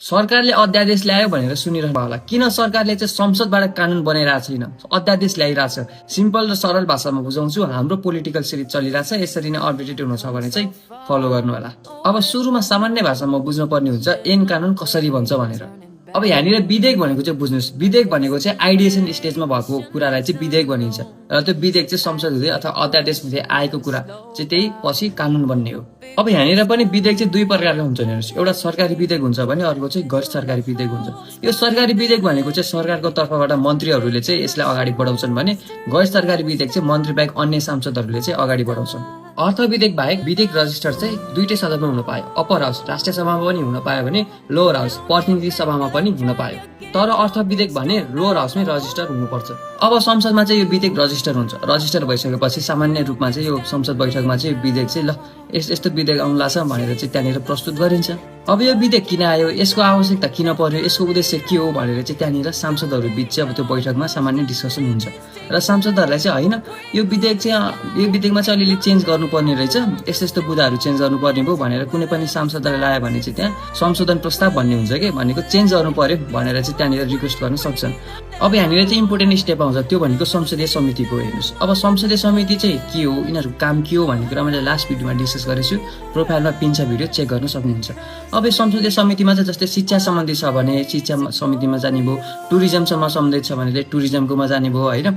सरकारले अध्यादेश ल्यायो भनेर सुनिरहनु होला। किन सरकारले चाहिँ संसदबाट कानून बनाइरहेको छैन, अध्यादेश ल्याइरहेछ? सिम्पल र सरल भाषामा बुझाउँछु। हाम्रो पोलिटिकल सिरिज चलिरहेछ, यसरी नै अपडेटेड हुनु छ भने चाहिँ फलो गर्नु होला। अब सुरुमा सामान्य भाषामा बुझ्नु पर्ने हुन्छ ऐन कानून कसरी बन्छ भनेर। अब यहाँनिर विधेयक भनेको चाहिँ बुझ्नुहोस्, विधेयक भनेको चाहिँ आइडिएसन स्टेजमा भएको कुरालाई चाहिँ विधेयक भनिन्छ र त्यो विधेयक चाहिँ संसद हुँदै अथवा अध्यादेश हुँदै आएको कुरा चाहिँ त्यही पछि कानून बन्ने हो। अब यहाँनिर पनि विधेयक चाहिँ दुई प्रकारको हुन्छ हेर्नुहोस्, एउटा सरकारी विधेयक हुन्छ भने अर्को चाहिँ गैर सरकारी विधेयक हुन्छ। यो सरकारी विधेयक भनेको चाहिँ सरकारको तर्फबाट मन्त्रीहरूले चाहिँ यसलाई अगाडि बढाउँछन् भने गैर सरकारी विधेयक चाहिँ मन्त्री बाहेक अन्य सांसदहरूले चाहिँ अगाडि बढाउँछन्। अर्थ विधेयक बाहेक विधेयक रजिस्टर चाहिँ दुईटै सदनमा हुन पायो। अप्पर हाउस राष्ट्रिय सभामा पनि हुन पायो भने लोअर हाउस प्रतिनिधि सभामा पनि हुन पायो। तर अर्थ विधेयक भने लोअर हाउसमै रजिस्टर हुनुपर्छ। अब संसदमा चाहिँ यो विधेयक रजिस्टर हुन्छ। रजिस्टर भइसकेपछि सामान्य रूपमा चाहिँ यो संसद बैठकमा चाहिँ विधेयक चाहिँ ल यस्तो विधेयक आउला छ भनेर चाहिँ त्यहाँनिर प्रस्तुत गरिन्छ। अब यो विधेयक किन आयो, यसको आवश्यकता किन पर्यो, यसको उद्देश्य के हो भनेर चाहिँ त्यहाँनिर सांसदहरू बिच चाहिँ अब त्यो बैठकमा सामान्य डिस्कसन हुन्छ र सांसदहरूलाई चाहिँ होइन यो विधेयकमा चाहिँ अलिअलि चेन्ज गर्नुपर्ने रहेछ, यस्तो यस्तो बुदाहरू चेन्ज गर्नुपर्ने भयो भनेर कुनै पनि सांसदलाई लायो भने चाहिँ त्यहाँ संशोधन प्रस्ताव भन्ने हुन्छ कि भनेको चेन्ज गर्नु पर्यो भनेर चाहिँ त्यहाँनिर रिक्वेस्ट गर्न सक्छन्। अब यहाँनिर चाहिँ इम्पोर्टेन्ट स्टेप आउँछ, त्यो भनेको संसदीय समितिको। हेर्नुहोस् अब संसदीय समिति चाहिँ के हो, यिनीहरूको काम के हो भन्ने कुरा मैले लास्ट भिडियोमा डिस्कस गरेको छु, प्रोफाइलमा पिन्छ भिडियो चेक गर्न सक्नुहुन्छ। अब यो संसदीय समितिमा चाहिँ जस्तै शिक्षा सम्बन्धी छ भने शिक्षा समितिमा जाने भयो, टुरिज्मसँग सम्बन्धित छ भने चाहिँ टुरिज्मकोमा जाने भयो होइन।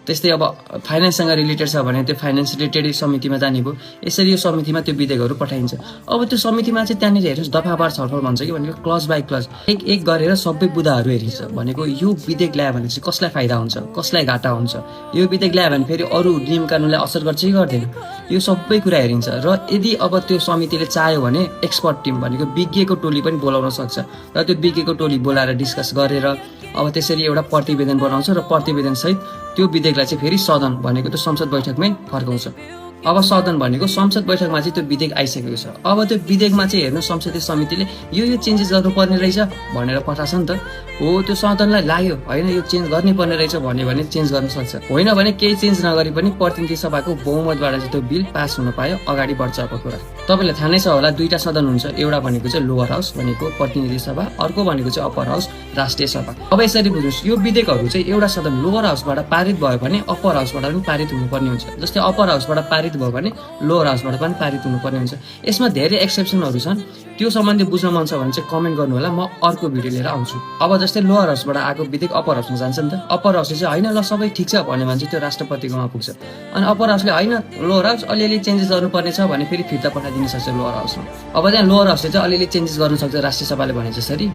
त्यस्तै अब फाइनेन्ससँग रिलेटेड छ भने त्यो फाइनेन्स रिलेटेड समितिमा जाने भयो। यसरी यो समितिमा त्यो विधेयकहरू पठाइन्छ। अब त्यो समितिमा चाहिँ त्यहाँनिर हेर्नुहोस् दफावार छलफल भन्छ कि भनेको क्लज बाई क्लज एक एक गरेर सबै बुदाहरू हेरिन्छ। भनेको यो विधेयक ल्यायो भने चाहिँ कसलाई फाइदा हुन्छ, कसलाई घाटा हुन्छ, यो विधेयक ल्यायो भने फेरि अरू नियम कानुनलाई असर गर्छ कि गर्दैन, यो सबै कुरा हेरिन्छ। र यदि अब त्यो समितिले चाह्यो भने एक्सपर्ट टिम भनेको विज्ञको टोली पनि बोलाउन सक्छ र त्यो विज्ञको टोली बोलाएर डिस्कस गरेर अब त्यसरी एउटा प्रतिवेदन बनाउँछ र प्रतिवेदन सहित त्यो विधेयकलाई चाहिँ फेरि सदन भनेको त्यो संसद बैठकमै फर्काउँछ। अब सदन भनेको संसद बैठकमा चाहिँ त्यो विधेयक आइसकेको छ। अब त्यो विधेयकमा चाहिँ हेर्नु संसदीय समितिले यो चेन्जेस गर्नुपर्ने रहेछ भनेर पठाउँछ नि त। हो त्यो सदनलाई लाग्यो होइन यो चेन्ज गर्नै पर्ने रहेछ भन्यो भने चेन्ज गर्न सक्छ, होइन भने केही चेन्ज नगरी पनि प्रतिनिधि सभाको बहुमतबाट चाहिँ त्यो बिल पास हुन पायो, अगाडि बढ्छ। अब कुरा तपाईँलाई थाहा नै छ होला, दुईटा सदन हुन्छ, एउटा भनेको चाहिँ लोअर हाउस भनेको प्रतिनिधि सभा, अर्को भनेको चाहिँ अप्पर हाउस राष्ट्रिय सभा। अब यसरी बुझ्नुहोस् यो विधेयकहरू चाहिँ एउटा सदन लोअर हाउसबाट पारित भयो भने अप्पर हाउसबाट पनि पारित हुनुपर्ने हुन्छ। जस्तै अप्पर हाउसबाट पारित भयो भने लोअर हाउसबाट पनि पारित हुनुपर्ने हुन्छ। यसमा धेरै एक्सेप्सनहरू छन्, त्यो सम्बन्धी बुझ्न मन छ भने चाहिँ कमेन्ट गर्नु होला, म अर्को भिडियो लिएर आउँछु। अब जस्तै लोअर हाउसबाट आएको विधेयक अप्पर हाउसमा जान्छ नि त। अप्पर हाउसले चाहिँ होइन ल सबै ठिक छ भन्यो भने चाहिँ त्यो राष्ट्रपतिकोमा पुग्छ। अनि अप्पर हाउसले होइन लोअर हाउस अलिअलि चेन्जेस गर्नुपर्ने छ भने फेरि फिर्ता पठाइदिन सक्छ लोअर हाउसमा। अब त्यहाँ लोअर हाउसले चाहिँ अलिअलि चेन्जेस गर्न सक्छ राष्ट्रिय सभाले भने जसरी।